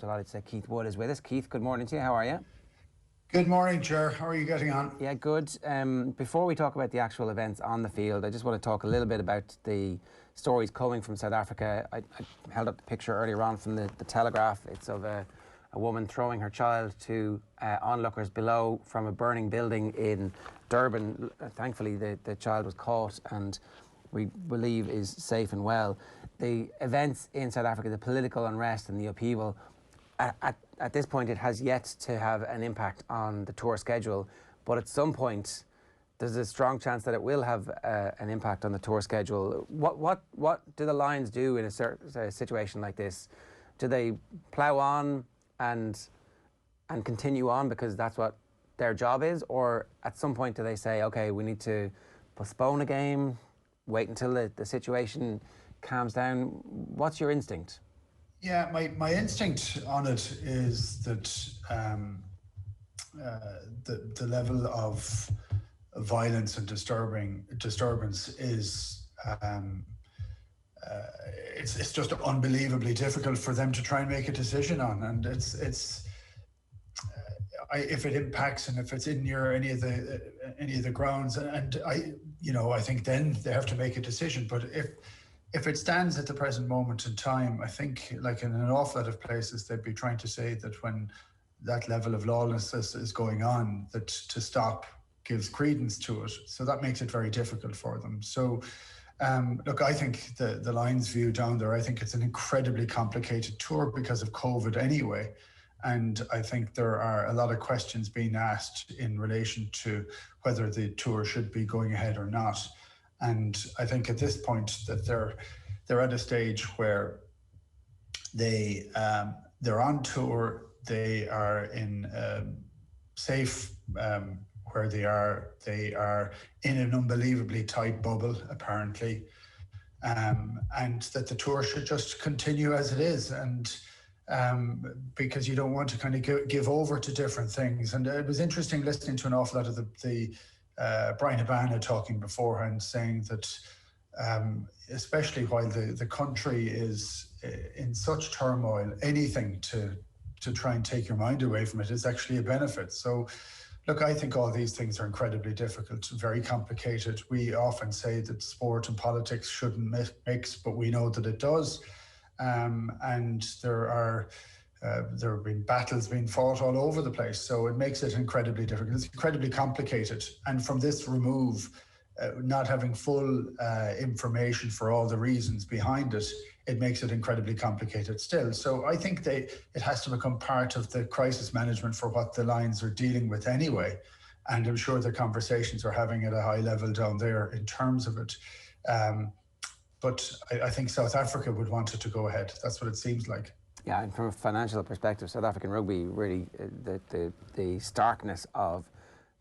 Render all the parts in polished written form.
delighted to say Keith Wood is with us. Keith, good morning to you. How are you? Good morning, Ger. How are you getting on? Yeah, good. Before we talk about the actual events on the field, I just want to talk a little bit about the stories coming from South Africa. I held up the picture earlier on from the Telegraph. It's of a woman throwing her child to onlookers below from a burning building in Durban. Thankfully, the child was caught and we believe is safe and well. The events in South Africa, the political unrest and the upheaval, at this point it has yet to have an impact on the tour schedule, but at some point there's a strong chance that it will have an impact on the tour schedule. What do the Lions do in a situation like this? Do they plough on and continue on because that's what their job is, or at some point do they say, okay, we need to postpone a game, wait until the situation calms down? What's your instinct? Yeah, my instinct on it is that the level of violence and disturbance is it's just unbelievably difficult for them to try and make a decision on, and if it impacts and if it's in near any of the grounds, and I think then they have to make a decision. But if it stands at the present moment in time, I think, like in an awful lot of places, they'd be trying to say that when that level of lawlessness is going on, that to stop gives credence to it. So that makes it very difficult for them. So, look, I think the Lions' view down there, I think it's an incredibly complicated tour because of COVID anyway. And I think there are a lot of questions being asked in relation to whether the tour should be going ahead or not. And I think at this point that they're at a stage where they're on tour, they are in safe where they are. They are in an unbelievably tight bubble, apparently, and that the tour should just continue as it is. And because you don't want to kind of give over to different things. And it was interesting listening to an awful lot of the Brian Habana talking beforehand, saying that especially while the country is in such turmoil, anything to try and take your mind away from it is actually a benefit. So look, I think all these things are incredibly difficult, very complicated. We often say that sport and politics shouldn't mix, but we know that it does. And there have been battles being fought all over the place, so it makes it incredibly difficult. It's incredibly complicated, and from this remove, not having full information for all the reasons behind it, it makes it incredibly complicated still. So I think it has to become part of the crisis management for what the Lions are dealing with anyway, and I'm sure the conversations are having at a high level down there in terms of it. But I think South Africa would want it to go ahead. That's what it seems like. Yeah, and from a financial perspective, South African rugby, really, the starkness of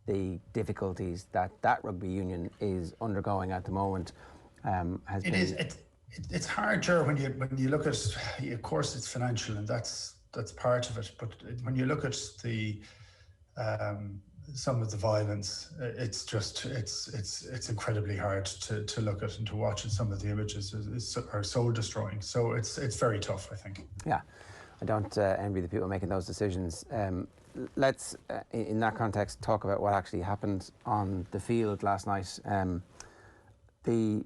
the difficulties that rugby union is undergoing at the moment has been... It's hard, Ger, when you look at, of course, it's financial, and that's part of it. But when you look at the some of the violence, it's incredibly hard to look at and to watch, and some of the images are soul destroying. So it's very tough, I think. Yeah, I don't envy the people making those decisions. Let's, in that context, talk about what actually happened on the field last night. The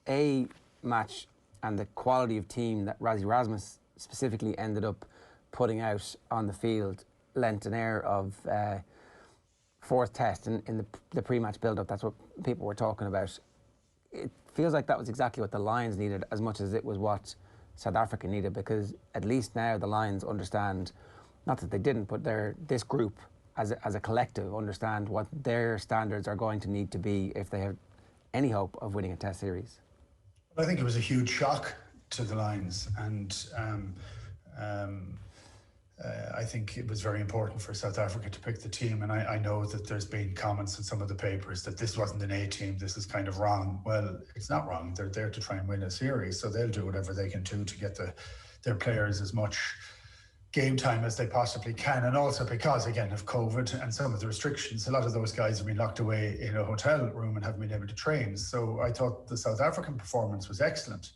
A match and the quality of team that Rassie Erasmus specifically ended up putting out on the field lent an air of fourth test in the pre-match build-up. That's what people were talking about. It feels like that was exactly what the Lions needed as much as it was what South Africa needed, because at least now the Lions understand, not that they didn't, but this group as a collective understand what their standards are going to need to be if they have any hope of winning a test series. I think it was a huge shock to the Lions, and I think it was very important for South Africa to pick the team, and I know that there's been comments in some of the papers that this wasn't an A team, this is kind of wrong. Well, it's not wrong. They're there to try and win a series, so they'll do whatever they can do to get their players as much game time as they possibly can. And also because, again, of COVID and some of the restrictions, a lot of those guys have been locked away in a hotel room and haven't been able to train. So I thought the South African performance was excellent.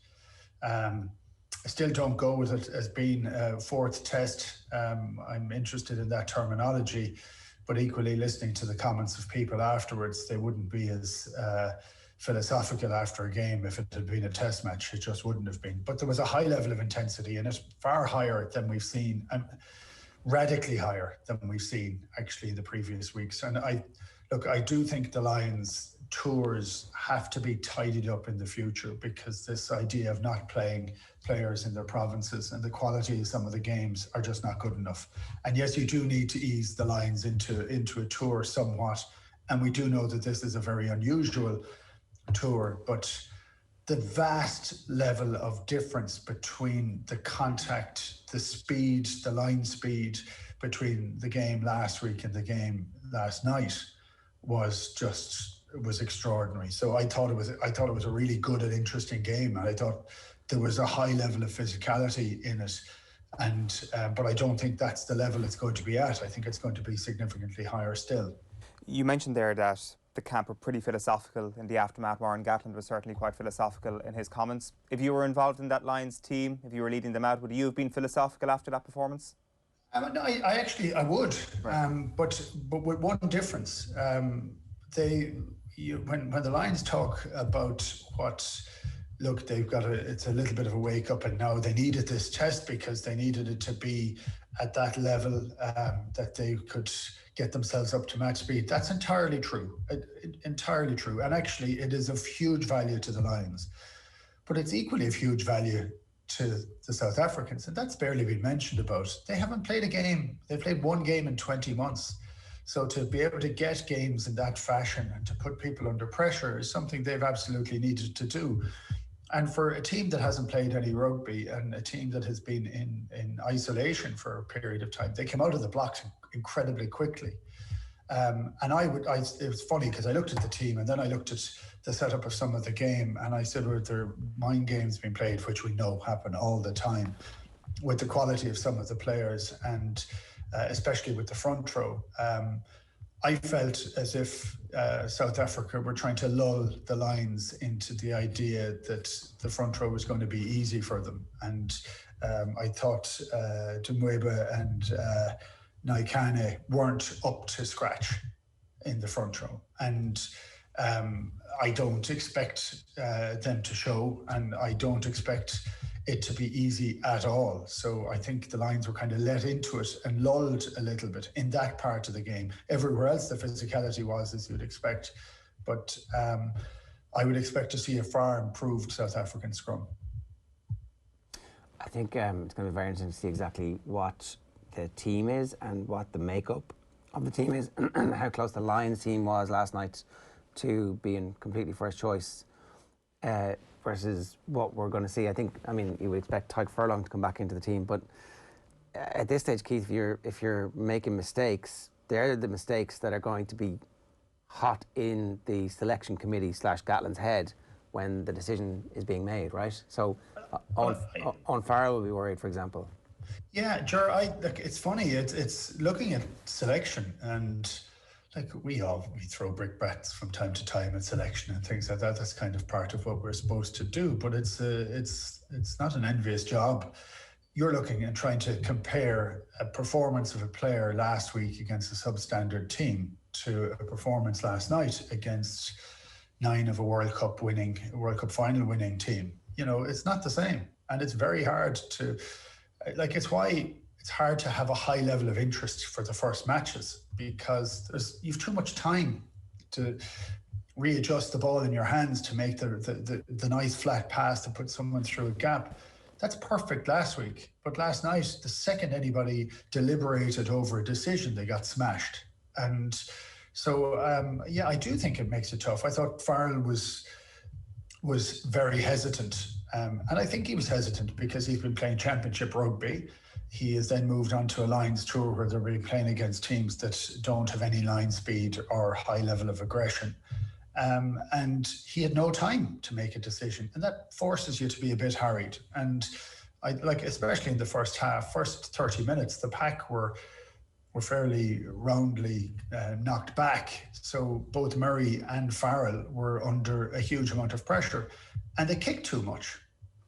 I still don't go with it as being a fourth test. I'm interested in that terminology, but equally listening to the comments of people afterwards, they wouldn't be as philosophical after a game if it had been a test match. It just wouldn't have been. But there was a high level of intensity in it, far higher than we've seen, and radically higher than we've seen actually in the previous weeks. And I do think the Lions tours have to be tidied up in the future, because this idea of not playing players in their provinces and the quality of some of the games are just not good enough. And yes, you do need to ease the Lions into a tour somewhat, and we do know that this is a very unusual tour, but the vast level of difference between the contact, the speed, the line speed between the game last week and the game last night was extraordinary. So I thought it was a really good and interesting game, and I thought there was a high level of physicality in it. And but I don't think that's the level it's going to be at. I think it's going to be significantly higher still. You mentioned there that the camp were pretty philosophical in the aftermath. Warren Gatland was certainly quite philosophical in his comments. If you were involved in that Lions team, if you were leading them out, would you have been philosophical after that performance? No, I would, right. But with one difference. When the Lions talk about it's a little bit of a wake up, and now they needed this test because they needed it to be at that level that they could get themselves up to match speed. That's entirely true, entirely true. And actually it is of huge value to the Lions, but it's equally of huge value to the South Africans. And that's barely been mentioned about. They haven't played a game. They've played one game in 20 months. So to be able to get games in that fashion and to put people under pressure is something they've absolutely needed to do. And for a team that hasn't played any rugby, and a team that has been in isolation for a period of time, they came out of the blocks incredibly quickly. And it was funny because I looked at the team and then I looked at the setup of some of the game, and I said, were there mind games being played, which we know happen all the time, with the quality of some of the players, and especially with the front row. I felt as if South Africa were trying to lull the Lions into the idea that the front row was going to be easy for them. And I thought Tumweba and Naikane weren't up to scratch in the front row. And I don't expect them to show, and I don't expect it to be easy at all. So I think the Lions were kind of let into it and lulled a little bit in that part of the game. Everywhere else, the physicality was as you'd expect. But I would expect to see a far improved South African scrum. I think it's going to be very interesting to see exactly what the team is and what the makeup of the team is, and how close the Lions team was last night to being completely first choice. Versus what we're going to see. I mean, you would expect Tyke Furlong to come back into the team, but at this stage, Keith, if you're making mistakes, they're the mistakes that are going to be hot in the selection committee / Gatland's head when the decision is being made, right? So, on Farrell will be worried, for example. Yeah, Ger, it's funny. It's looking at selection, and like we throw brickbats from time to time at selection and things like that. That's kind of part of what we're supposed to do, but it's not an envious job. You're looking and trying to compare a performance of a player last week against a substandard team to a performance last night against 9 of a World Cup final winning team. You know, it's not the same, and it's very hard to, it's why it's hard to have a high level of interest for the first matches, because you've too much time to readjust the ball in your hands to make the nice flat pass to put someone through a gap. That's perfect last week, but last night, the second anybody deliberated over a decision, they got smashed. And so, I do think it makes it tough. I thought Farrell was very hesitant, and I think he was hesitant because he's been playing championship rugby. He has then moved on to a Lions tour where they're really playing against teams that don't have any line speed or high level of aggression. And he had no time to make a decision, and that forces you to be a bit harried. And especially in the first half, first 30 minutes, the pack were fairly roundly knocked back. So both Murray and Farrell were under a huge amount of pressure, and they kicked too much,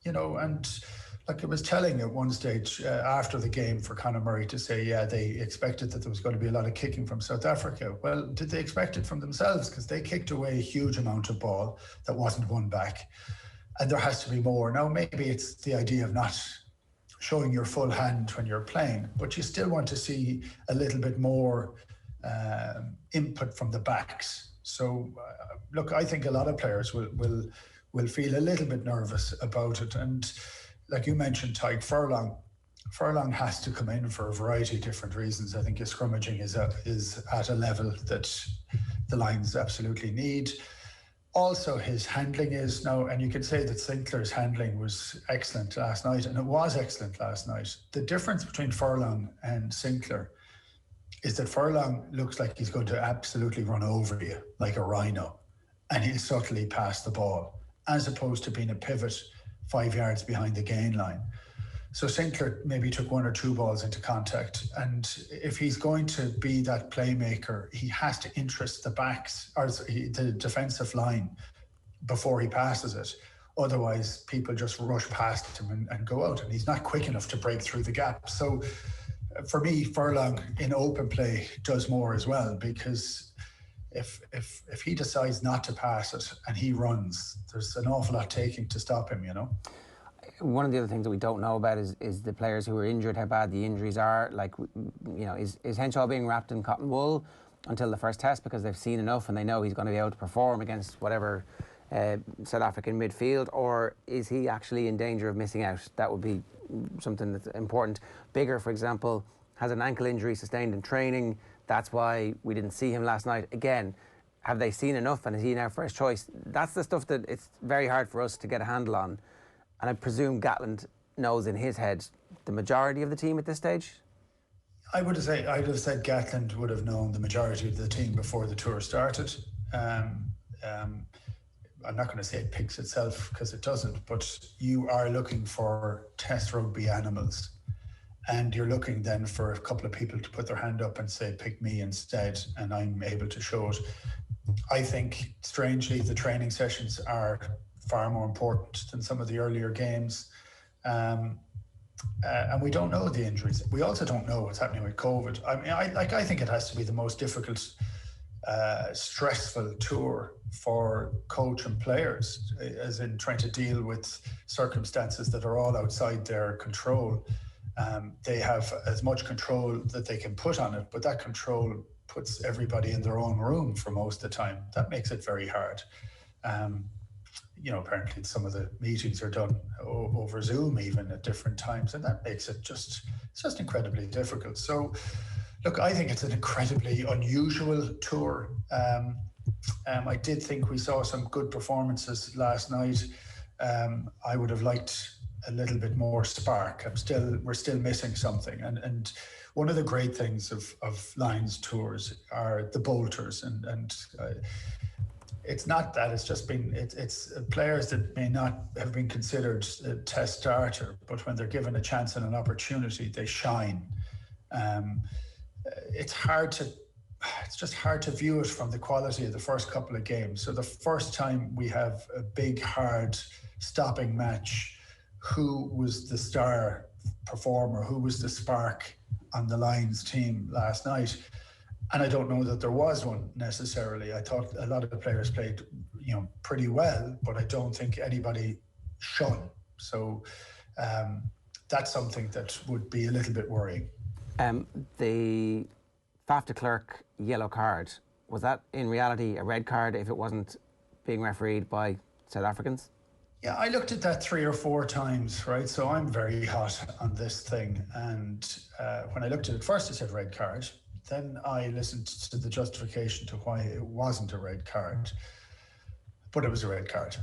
and Like, it was telling at one stage after the game for Conor Murray to say, yeah, they expected that there was going to be a lot of kicking from South Africa. Well, did they expect it from themselves? Because they kicked away a huge amount of ball that wasn't won back. And there has to be more. Now, maybe it's the idea of not showing your full hand when you're playing, but you still want to see a little bit more input from the backs. So, look, I think a lot of players will feel a little bit nervous about it. And like you mentioned, Tyke, Furlong has to come in for a variety of different reasons. I think his scrummaging is at a level that the Lions absolutely need. Also, his handling is now, and you can say that Sinclair's handling was excellent last night, and it was excellent last night. The difference between Furlong and Sinclair is that Furlong looks like he's going to absolutely run over you like a rhino, and he'll subtly pass the ball, as opposed to being a pivot 5 yards behind the gain line. So Sinclair maybe took 1 or 2 balls into contact, and if he's going to be that playmaker, he has to interest the backs or the defensive line before he passes it. Otherwise, people just rush past him and go out, and he's not quick enough to break through the gap. So for me, Furlong in open play does more as well, because if he decides not to pass it and he runs, there's an awful lot taking to stop him, you know. One of the other things that we don't know about is the players who are injured, how bad the injuries are. Like, you know, is Henshaw being wrapped in cotton wool until the first test because they've seen enough and they know he's going to be able to perform against whatever South African midfield, or is he actually in danger of missing out? That would be something that's important. Bigger, for example, has an ankle injury sustained in training. That's why we didn't see him last night. Again, have they seen enough, and is he now first choice? That's the stuff that it's very hard for us to get a handle on. And I presume Gatland knows in his head the majority of the team at this stage? I'd have said Gatland would have known the majority of the team before the tour started. I'm not going to say it picks itself, because it doesn't, but you are looking for test rugby animals. And you're looking then for a couple of people to put their hand up and say, pick me instead, and I'm able to show it. I think, strangely, the training sessions are far more important than some of the earlier games. And we don't know the injuries. We also don't know what's happening with COVID. I mean, I think it has to be the most difficult, stressful tour for coach and players, as in trying to deal with circumstances that are all outside their control. They have as much control that they can put on it, but that control puts everybody in their own room for most of the time. That makes it very hard. You know, apparently some of the meetings are done over Zoom even at different times, and that makes it it's just incredibly difficult. So, look, I think it's an incredibly unusual tour. I did think we saw some good performances last night. I would have liked a little bit more spark. We're still missing something. And one of the great things of Lions tours are the bolters, and it's not that, it's just been, it's players that may not have been considered a test starter, but when they're given a chance and an opportunity, they shine. It's just hard to view it from the quality of the first couple of games. So the first time we have a big, hard stopping match, who was the star performer, who was the spark on the Lions team last night? And I don't know that there was one necessarily. I thought a lot of the players played, you know, pretty well, but I don't think anybody shone. So that's something that would be a little bit worrying. The Faf de Klerk yellow card, was that in reality a red card if it wasn't being refereed by South Africans? Yeah, I looked at that 3 or 4 times, right? So I'm very hot on this thing. And when I looked at it first, it said red card. Then I listened to the justification to why it wasn't a red card, but it was a red card.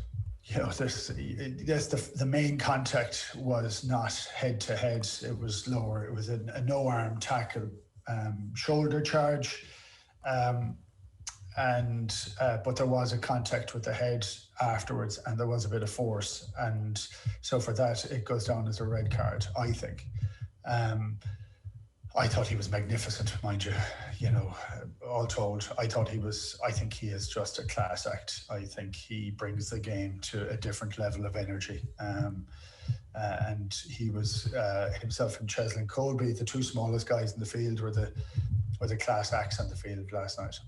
You know, the main contact was not head to head. It was lower. It was a no arm tackle, shoulder charge, but there was a contact with the head afterwards, and there was a bit of force, and so for that it goes down as a red card, I think. I thought he was magnificent, mind you. You know, all told, I think he is just a class act. I think he brings the game to a different level of energy. and he was himself and Cheslin Colby, the two smallest guys in the field, were the class acts on the field last night.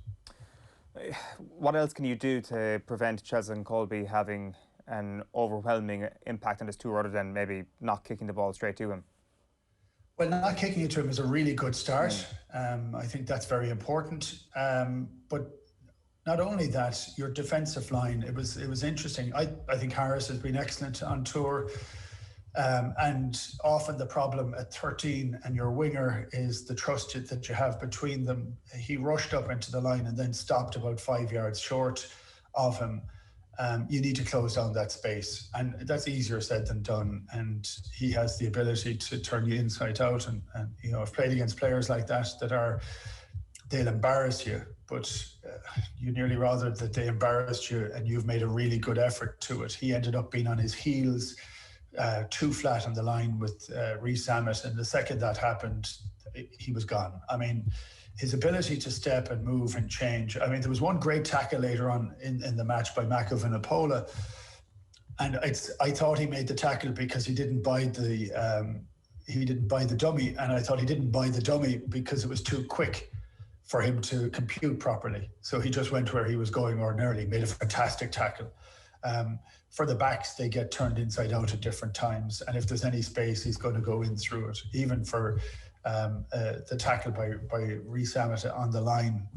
What else can you do to prevent Cheslin Colby having an overwhelming impact on his tour other than maybe not kicking the ball straight to him? Well, not kicking it to him is a really good start. I think that's very important. But not only that, your defensive line, it was interesting. I think Harris has been excellent on tour. And often the problem at 13 and your winger is the trust that you have between them. He rushed up into the line and then stopped about 5 yards short of him. You need to close down that space, and that's easier said than done. And he has the ability to turn you inside out. And you know, I've played against players like that they'll embarrass you, but you nearly rather that they embarrassed you and you've made a really good effort to it. He ended up being on his heels, too flat on the line with Rhys Ammett, and the second that happened, he was gone. I mean, his ability to step and move and change. I mean, there was one great tackle later on in the match by Makovinapola, and I thought he made the tackle because he didn't buy the dummy, and I thought he didn't buy the dummy because it was too quick for him to compute properly. So he just went where he was going ordinarily, made a fantastic tackle. For the backs, they get turned inside out at different times, and if there's any space, he's going to go in through it. Even for the tackle by Rhys Ammett on the line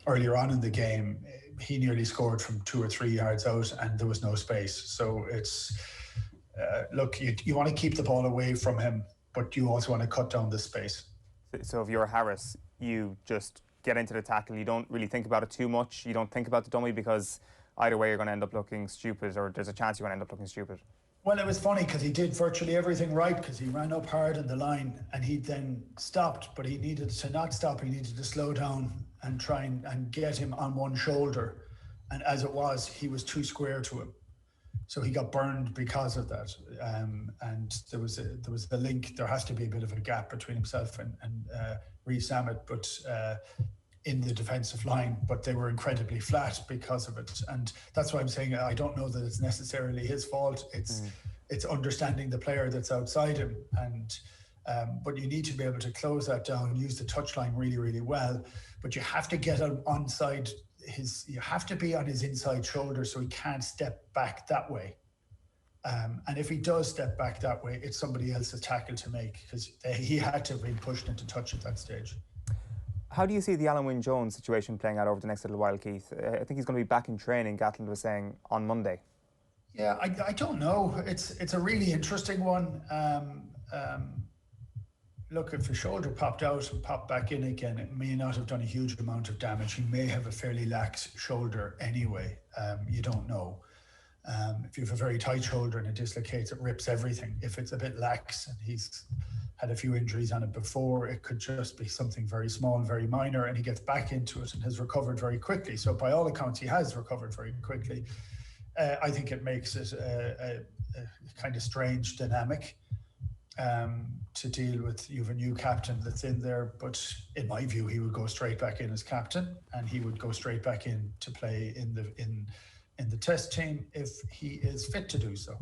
earlier on in the game, he nearly scored from 2 or 3 yards out, and there was no space. So it's look, you want to keep the ball away from him, but you also want to cut down the space. So if you're Harris, you just get into the tackle. You don't really think about it too much. You don't think about the dummy because either way you're going to end up looking stupid, or there's a chance you're going to end up looking stupid. Well, it was funny because he did virtually everything right, because he ran up hard in the line and he then stopped, but he needed to not stop. He needed to slow down and try and get him on one shoulder. And as it was, he was too square to him. So he got burned because of that. And there was a link. There has to be a bit of a gap between himself and Rhys Ammett, but in the defensive line, but they were incredibly flat because of it. And that's why I'm saying I don't know that it's necessarily his fault. It's understanding the player that's outside him. And but you need to be able to close that down, use the touchline really, really well. But you have to get onside you have to be on his inside shoulder so he can't step back that way. And if he does step back that way, it's somebody else's tackle to make, because he had to have been pushed into touch at that stage. How do you see the Alan Wynne-Jones situation playing out over the next little while, Keith? I think he's going to be back in training, Gatland was saying, on Monday. Yeah, I don't know. It's a really interesting one. Look, if the shoulder popped out and popped back in again, it may not have done a huge amount of damage. He may have a fairly lax shoulder anyway. You don't know. If you have a very tight shoulder and it dislocates, it rips everything. If it's a bit lax and he's had a few injuries on it before, it could just be something very small and very minor, and he gets back into it and has recovered very quickly. So by all accounts, he has recovered very quickly. I think it makes it a kind of strange dynamic to deal with. You have a new captain that's in there, but in my view, he would go straight back in as captain, and he would go straight back in to play in the test team if he is fit to do so.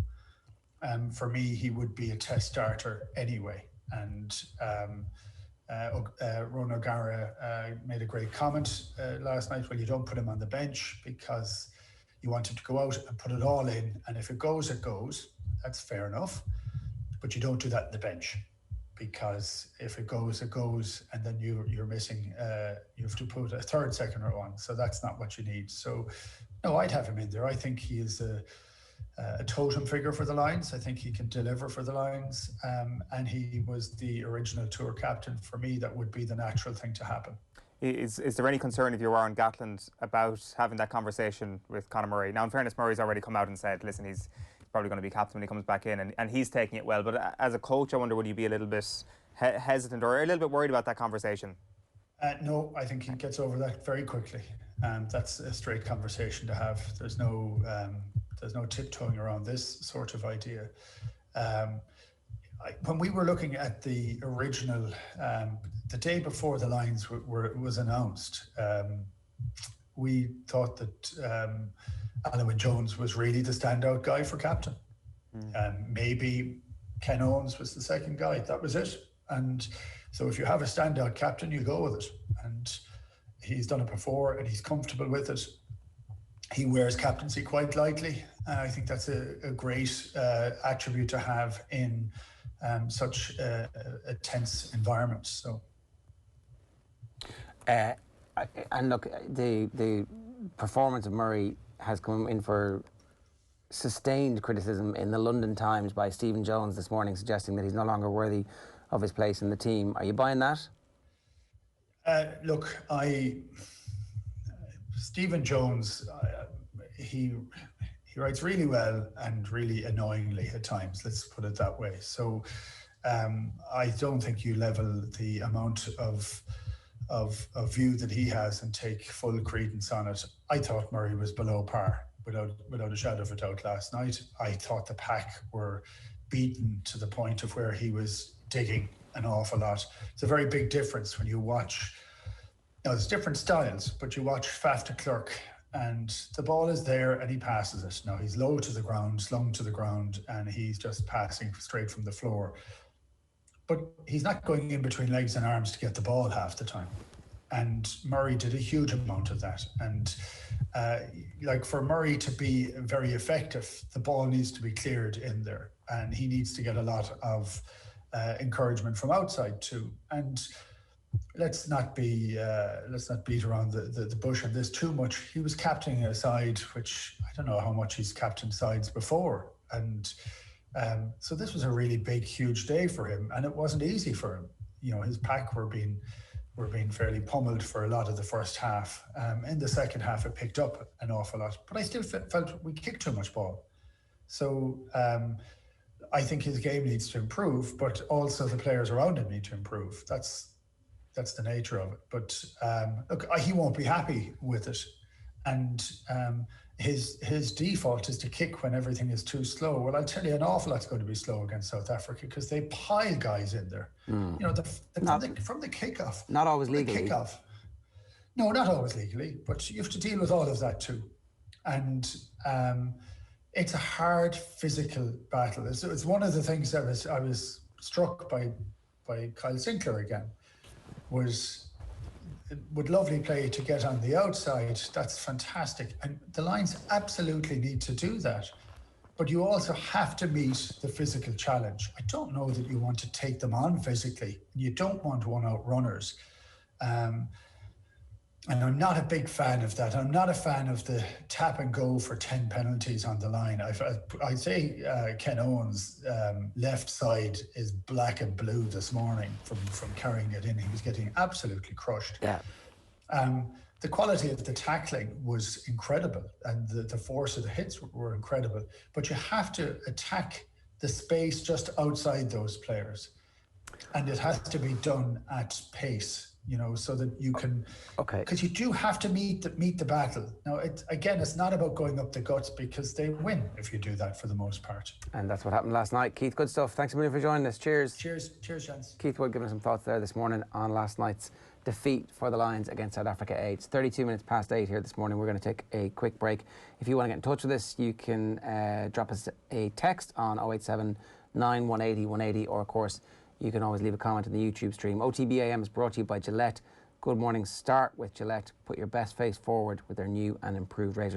For me, he would be a test starter anyway. And Ron O'Gara made a great comment last night. Well, you don't put him on the bench because you want him to go out and put it all in, and if it goes, it goes. That's fair enough. But you don't do that in the bench, because if it goes, it goes, and then you're missing. You have to put a third second row on, so that's not what you need. So, no, I'd have him in there. I think he is a totem figure for the Lions. I think he can deliver for the Lions, and he was the original tour captain. For me, that would be the natural thing to happen. Is there any concern, if you were on Gatland, about having that conversation with Conor Murray? Now, in fairness, Murray's already come out and said, listen, he's probably going to be captain when he comes back in, and he's taking it well. But as a coach, I wonder, would you be a little bit hesitant or a little bit worried about that conversation? No, I think he gets over that very quickly. That's a straight conversation to have. There's no tiptoeing around this sort of idea. When we were looking at the original, the day before the Lions was announced, we thought that Alan Wynne-Jones was really the standout guy for captain. Maybe Ken Owens was the second guy. That was it. And so if you have a standout captain, you go with it. And he's done it before and he's comfortable with it. He wears captaincy quite lightly. I think that's a great attribute to have in such a tense environment. So, and look, the performance of Murray has come in for sustained criticism in the London Times by Stephen Jones this morning, suggesting that he's no longer worthy of his place in the team. Are you buying that? Look, Stephen Jones, he writes really well and really annoyingly at times, let's put it that way. So I don't think you level the amount of view that he has and take full credence on it. I thought Murray was below par, without a shadow of a doubt last night. I thought the pack were beaten to the point of where he was digging an awful lot. It's a very big difference when you watch, there's different styles, but you watch Faf de Klerk and the ball is there and he passes it. Now he's low to the ground, slung to the ground, and he's just passing straight from the floor. But he's not going in between legs and arms to get the ball half the time. And Murray did a huge amount of that. And for Murray to be very effective, the ball needs to be cleared in there. And he needs to get a lot of encouragement from outside too. And let's not beat around the bush on this too much. He was captaining a side, which I don't know how much he's captained sides before. And so this was a really big, huge day for him. And it wasn't easy for him. His pack were being fairly pummeled for a lot of the first half. In the second half, it picked up an awful lot. But I still felt we kicked too much ball. So I think his game needs to improve, but also the players around him need to improve. That's the nature of it. But look, he won't be happy with it. And his default is to kick when everything is too slow. Well, I'll tell you, an awful lot's going to be slow against South Africa because they pile guys in there. From the kickoff. Not always legally. Kickoff. No, not always legally, but you have to deal with all of that too. And it's a hard physical battle. It's one of the things that I was struck by Kyle Sinclair again, was with lovely play to get on the outside. That's fantastic. And the Lions absolutely need to do that. But you also have to meet the physical challenge. I don't know that you want to take them on physically. You don't want one-out runners. And I'm not a big fan of that. I'm not a fan of the tap and go for 10 penalties on the line. I'd say Ken Owens' left side is black and blue this morning from carrying it in. He was getting absolutely crushed. Yeah. The quality of the tackling was incredible and the force of the hits were incredible. But you have to attack the space just outside those players. And it has to be done at pace. So that you can, because you do have to meet the battle. Now, it's not about going up the guts because they win if you do that for the most part. And that's what happened last night. Keith, good stuff. Thanks a million for joining us. Cheers. Cheers, Jens. Keith Wood giving us some thoughts there this morning on last night's defeat for the Lions against South Africa 8. It's 32 minutes past 8 here this morning. We're going to take a quick break. If you want to get in touch with us, you can drop us a text on 087 9180 180, or of course, you can always leave a comment in the YouTube stream. OTB AM is brought to you by Gillette. Good morning. Start with Gillette. Put your best face forward with their new and improved razors.